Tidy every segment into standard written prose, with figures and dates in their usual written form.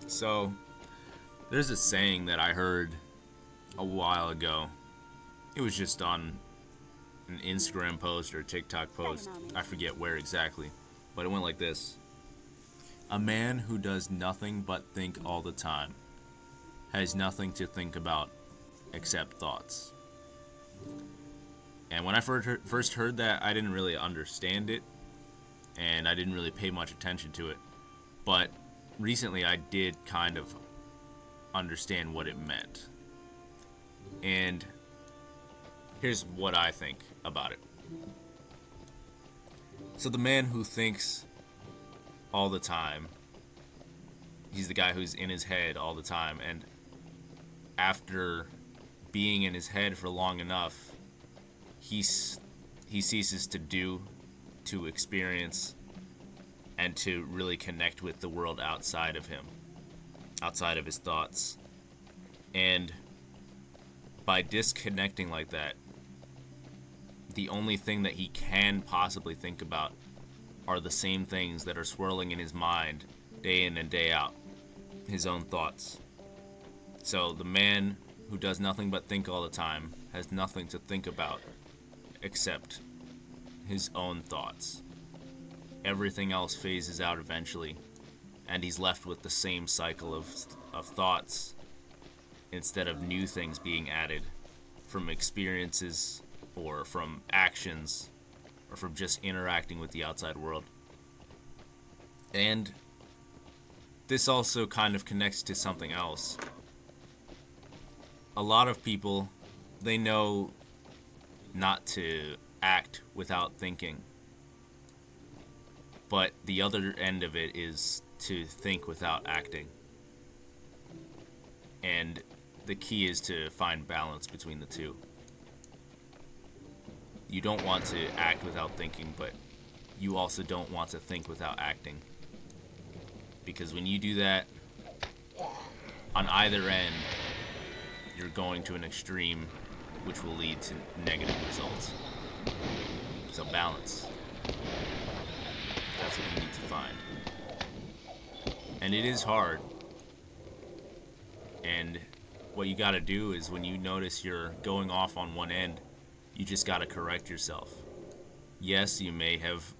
So, there's a saying that I heard a while ago. It was just on an Instagram post or a TikTok post. I forget where exactly. But it went like this: a man who does nothing but think all the time has nothing to think about except thoughts. And when I first heard that, I didn't really understand it and I didn't really pay much attention to it. But recently I did kind of understand what it meant. And here's what I think about it. So, the man who thinks all the time, he's the guy who's in his head all the time. And after being in his head for long enough, he ceases to do, to experience, and to really connect with the world outside of him, outside of his thoughts. And by disconnecting like that, the only thing that he can possibly think about are the same things that are swirling in his mind day in and day out, his own thoughts. So the man who does nothing but think all the time has nothing to think about except his own thoughts. Everything else phases out eventually, and he's left with the same cycle of thoughts instead of new things being added from experiences or from actions or from just interacting with the outside world. And this also kind of connects to something else. A lot of people, they know not to act without thinking. But the other end of it is to think without acting. And the key is to find balance between the two. You don't want to act without thinking, but you also don't want to think without acting. Because when you do that, on either end, you're going to an extreme which will lead to negative results. So balance. That's what you need to find. And it is hard. And what you gotta do is when you notice you're going off on one end, you just gotta correct yourself. Yes, you may have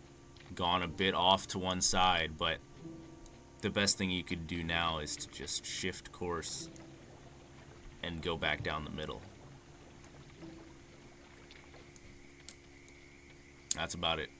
gone a bit off to one side, but the best thing you could do now is to just shift course and go back down the middle. That's about it.